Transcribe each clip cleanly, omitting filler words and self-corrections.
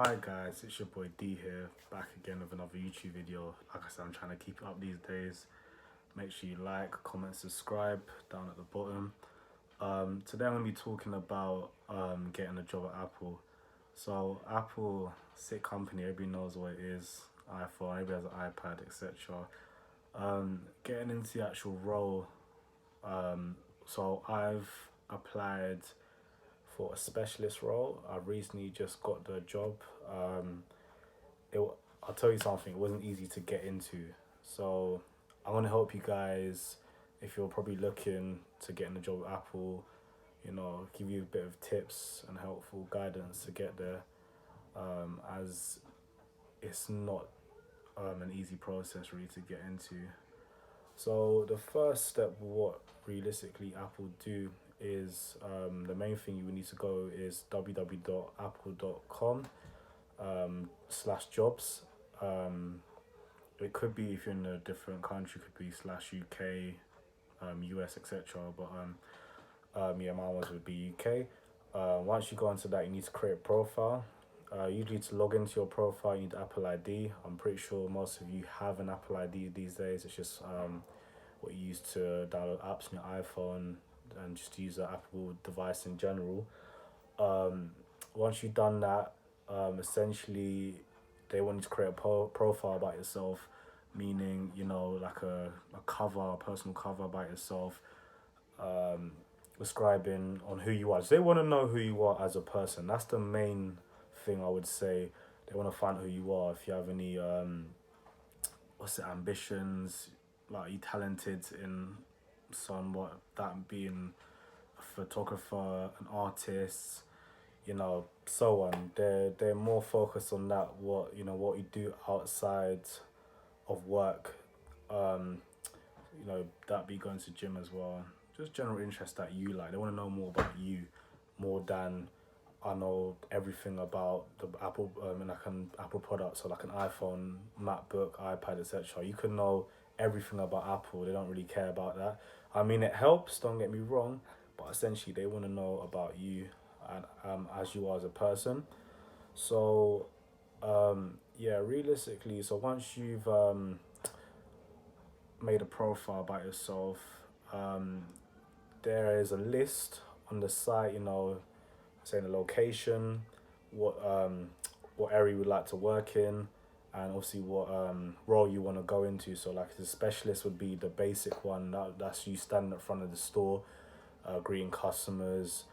Hi guys, it's your boy D here, back again with another YouTube video. Like I said, I'm trying to keep it up these days. Make sure you like, comment, subscribe down at the bottom. Today I'm going to be talking about getting a job at Apple. So Apple, sick company, everybody knows what it is. iPhone, everybody has an iPad, etc. Getting into the actual role, so I've applied for a specialist role. I recently just got the job. It, I'll tell you something, it wasn't easy to get into. So I want to help you guys if you're probably looking to get in a job at Apple, give you a bit of tips and helpful guidance to get there, as it's not an easy process really to get into. So the first step, what realistically Apple do is the main thing you need to go is www.apple.com slash jobs. It could be if you're in a different country, it could be slash UK, US, etc. But yeah, my ones would be UK. Once you go into that, you need to create a profile. Usually to log into your profile, you need Apple ID. I'm pretty sure most of you have an Apple ID these days. It's just what you use to download apps on your iPhone and just use the Apple device in general. Once you've done that, essentially they want you to create a profile about yourself, meaning like a cover, a personal cover about yourself, describing on who you are. So they want to know who you are as a person. That's the main thing I would say. They want to find who you are. If you have any ambitions, like are you talented in somewhat, that being a photographer, an artist, so on. They're more focused on that, what you do outside of work. Um, that be going to gym as well. Just general interest that you like. They want to know more about you, more than I know everything about the Apple like an Apple product, so like an iPhone, MacBook, iPad, etc. You can know everything about Apple. They don't really care about that. I mean, it helps. Don't get me wrong, but essentially they want to know about you and as you are as a person. So yeah, realistically, so once you've made a profile about yourself, um, there is a list on the site. Saying the location, what what area you would like to work in, and obviously what role you want to go into. So like the specialist would be the basic one. That's you standing at front of the store, greeting customers,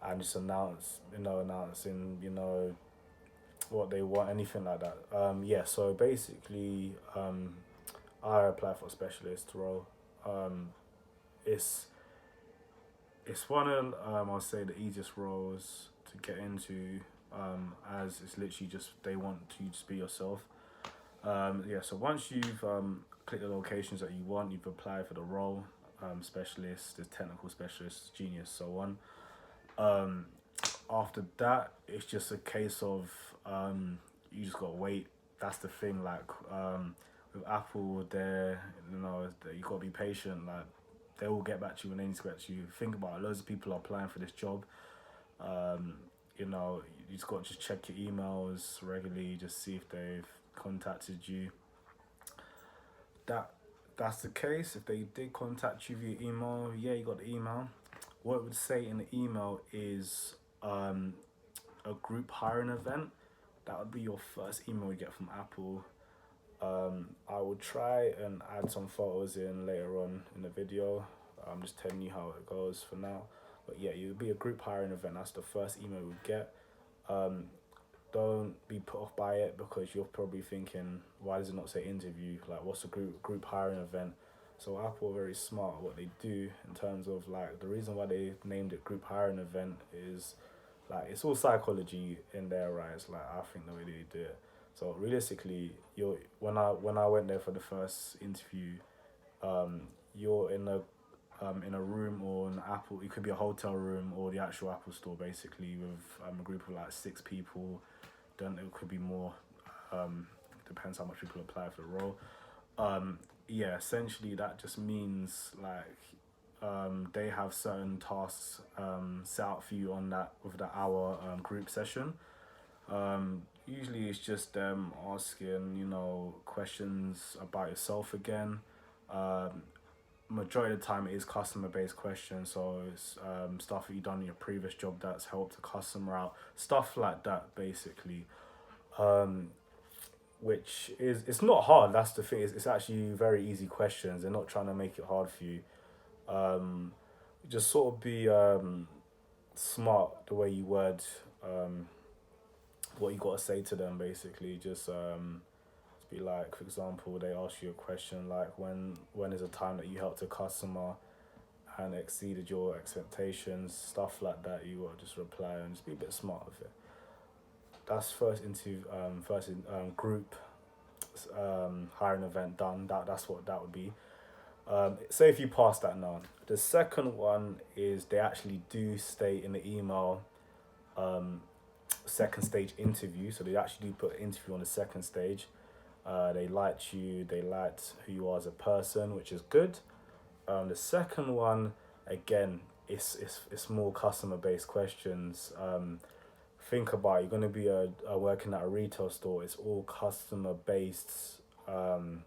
and just announcing what they want, anything like that. Yeah. So basically, I apply for a specialist role. Um, it's it's one of I'll say the easiest roles to get into, as it's literally just they want to just be yourself. Yeah, so once you've clicked the locations that you want, you've applied for the role, specialist, the technical specialist, genius, so on. Um, After that, it's just a case of you just gotta wait. That's the thing. Like with Apple, you gotta be patient. Like they will get back to you when they need to get to you. Think about it. Loads of people are applying for this job. Um, you just got to just check your emails regularly, just see if they've contacted you. That that's the case. If they did contact you via email, yeah, you got the email. What it would say in the email is a group hiring event. That would be your first email you get from Apple. I will try and add some photos in later on in the video. I'm just telling you how it goes for now. But yeah, it would be a group hiring event. That's the first email we get. Um, don't be put off by it because you're probably thinking, why does it not say interview? Like, what's a group hiring event? So Apple are very smart. What they do in terms of like the reason why they named it group hiring event is like it's all psychology in there, right? It's like I think the way they do it. So realistically, you're when I went there for the first interview, you're in a room or an Apple. It could be a hotel room or the actual Apple store, basically, with a group of like 6 people. Then it could be more. Depends how much people apply for the role. Yeah, essentially that just means like they have certain tasks set out for you on that with the hour group session. Usually it's just them asking, questions about yourself again. Um, Majority of the time it is customer based questions, so it's stuff that you've done in your previous job that's helped a customer out, stuff like that, basically. Um, which is it's not hard. That's the thing. It's actually very easy questions. They're not trying to make it hard for you. Um, just sort of be smart the way you word um, what you got to say to them. Basically, just be like, for example, they ask you a question like, when is a time that you helped a customer and exceeded your expectations, stuff like that. You got to just reply and just be a bit smart with it. That's first in group hiring event done. That's what that would be. Say if you pass that now. The second one is they actually do state in the email um, second stage interview. So they actually do put interview on the second stage. They liked you. They liked who you are as a person, which is good. The second one, again, it's more customer based questions. Think about it, you're going to be working at a retail store. It's all customer based um,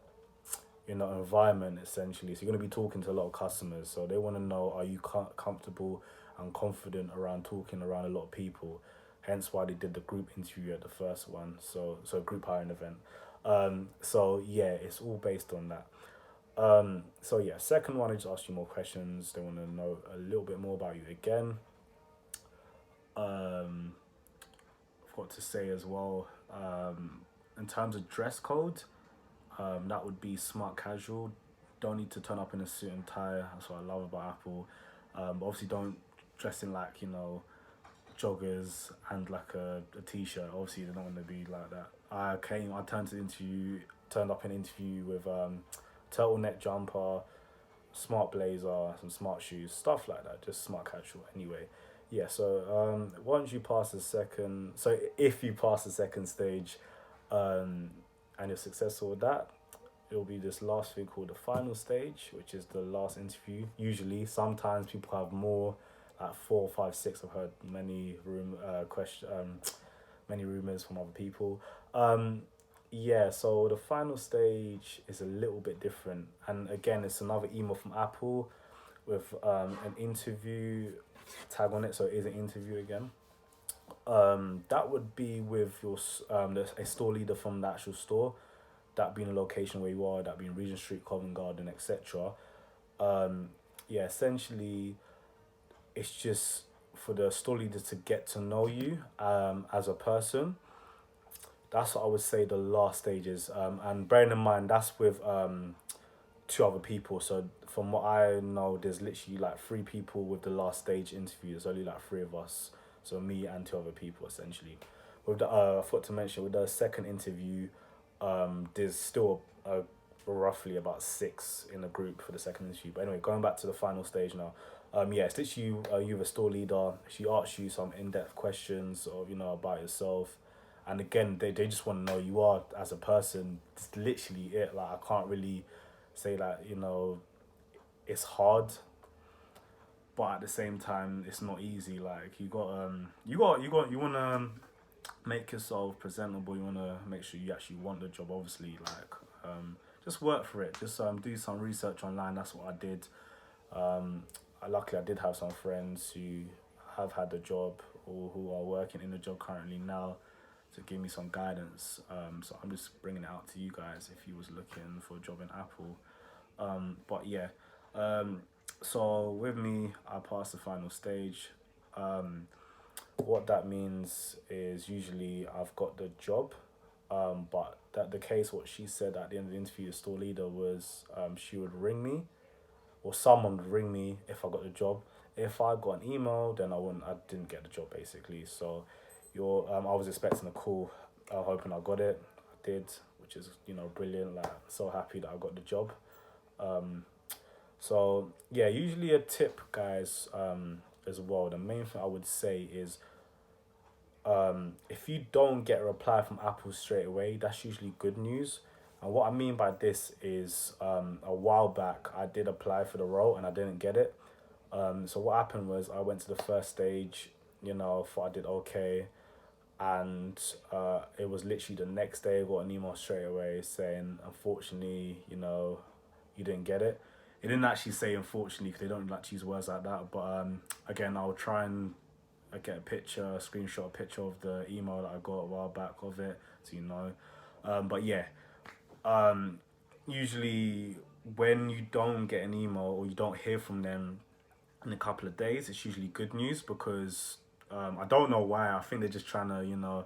environment essentially. So you're going to be talking to a lot of customers. So they want to know, are you comfortable and confident around talking around a lot of people? Hence why they did the group interview at the first one. So group hiring event. So yeah, it's all based on that. So yeah, second one, I just ask you more questions. They want to know a little bit more about you again. Um, what to say as well. In terms of dress code, that would be smart casual. Don't need to turn up in a suit and tie. That's what I love about Apple. But obviously, don't dress in like joggers and like a t-shirt. Obviously, they don't want to be like that. I turned up in an interview with turtleneck jumper, smart blazer, some smart shoes, stuff like that. Just smart casual. Anyway, yeah. So once you pass the second, so if you pass the second stage, um, and you're successful with that, it'll be this last thing called the final stage, which is the last interview. Usually, sometimes people have more, like four, five, six. I've heard many rumors from other people. Yeah, so the final stage is a little bit different, and again, it's another email from Apple with an interview tag on it, so it is an interview again. That would be with a store leader from the actual store, that being a location where you are, that being Regent Street, Covent Garden, etc. Um, yeah, essentially, it's just for the store leader to get to know you as a person. That's what I would say the last stages. And bearing in mind, that's with two other people. So from what I know, there's literally like three people with the last stage interview. There's only like three of us. So me and two other people essentially. With the I forgot to mention with the second interview, there's still roughly about six in the group for the second interview. But anyway, going back to the final stage now. Yeah, it's literally you have a store leader. She asks you some in depth questions of about yourself, and again they just want to know you are as a person. It's literally it. Like I can't really say that it's hard, but at the same time it's not easy. Like you want to make yourself presentable. You want to make sure you actually want the job. Obviously, just work for it. Just do some research online. That's what I did. Luckily I did have some friends who have had the job or who are working in the job currently now to give me some guidance. So I'm just bringing it out to you guys if you was looking for a job in Apple. But yeah, so with me, I passed the final stage. What that means is usually I've got the job. But that the case, what she said at the end of the interview, the store leader was she would ring me, or someone would ring me if I got the job. If I got an email, then I didn't get the job basically. So I was expecting a call, hoping I got it. I did, which is brilliant. Like so happy that I got the job. Um, so yeah, usually a tip, guys, as well. The main thing I would say is if you don't get a reply from Apple straight away, that's usually good news. And what I mean by this is a while back I did apply for the role and I didn't get it. So what happened was I went to the first stage, thought I did okay. and it was literally the next day I got an email straight away saying, unfortunately, you know, you didn't get it. It didn't actually say unfortunately because they don't like to use words like that. But again, I'll try and get a picture, a screenshot, a picture of the email that I got a while back of it, so you know. But yeah, usually when you don't get an email or you don't hear from them in a couple of days, it's usually good news because I don't know why. I think they're just trying to,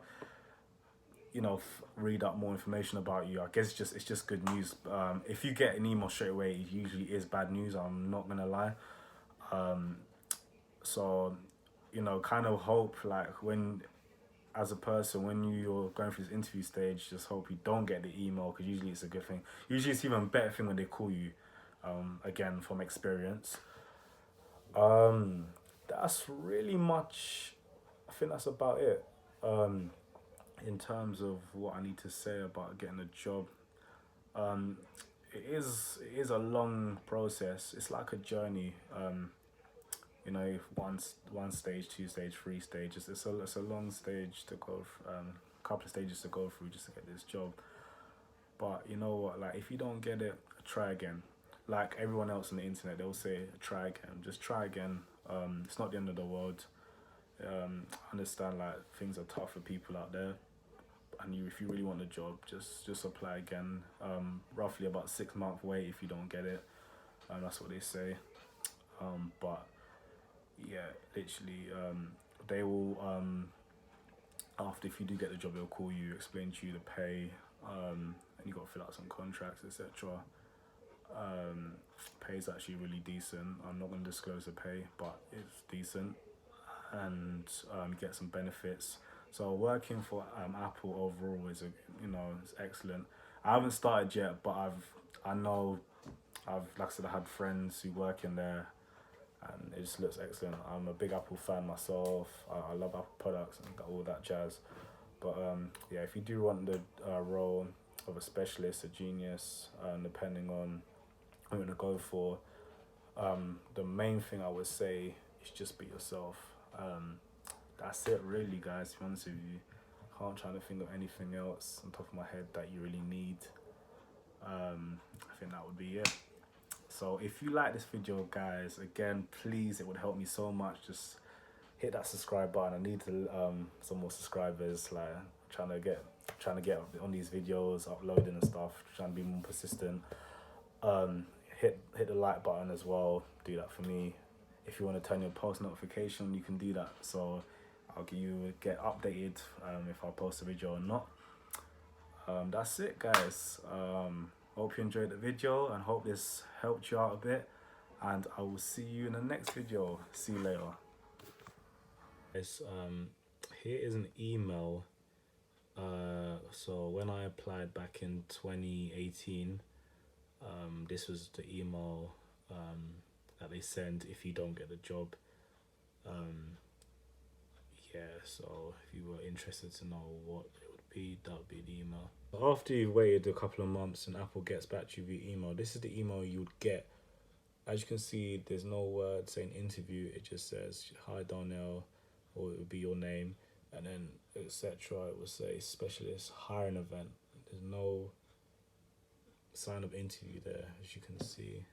read up more information about you. I guess it's just good news. If you get an email straight away, it usually is bad news. I'm not gonna lie. So, kind of hope like when, as a person, when you're going through this interview stage, just hope you don't get the email because usually it's a good thing. Usually it's even a better thing when they call you. Again, from experience. That's really much. I think that's about it. In terms of what I need to say about getting a job, it is a long process. It's like a journey. One stage, two stage, three stages. It's a long stage to go. Couple of stages to go through just to get this job. But you know what? Like if you don't get it, try again. Like everyone else on the internet, they'll say try again. Just try again. It's not the end of the world. I understand like things are tough for people out there, and if you really want a job, just apply again. Roughly about 6 month wait if you don't get it. That's what they say. But yeah, literally, they will after, if you do get the job, they'll call you, explain to you the pay, and you got to fill out some contracts, etc. Pay is actually really decent. I'm not going to disclose the pay, but it's decent, and get some benefits. So working for Apple overall is it's excellent. I haven't started yet, but like I said, I had friends who work in there, and it just looks excellent. I'm a big Apple fan myself. I love Apple products and all that jazz. But yeah, if you do want the role of a specialist, a genius, depending on what you're gonna go for, the main thing I would say is just be yourself. That's it, really, guys. To be honest with you, can't try to think of anything else on top of my head that you really need. I think that would be it. So if you like this video, guys, again, please, it would help me so much. Just hit that subscribe button. I need to some more subscribers. Like trying to get on these videos, uploading and stuff. Trying to be more persistent. Hit the like button as well. Do that for me. If you want to turn your post notification, you can do that. So get updated if I post a video or not. That's it, guys. Hope you enjoyed the video and hope this helped you out a bit. And I will see you in the next video. See you later. Guys, here is an email. So when I applied back in 2018, this was the email that they send if you don't get the job. Yeah, so if you were interested to know what it would be, that would be the email. After you've waited a couple of months and Apple gets back to you via email, this is the email you would get. As you can see, there's no word saying interview. It just says hi Darnell, or it would be your name, and then etc. It will say specialist hiring event. There's no sign of interview there, as you can see.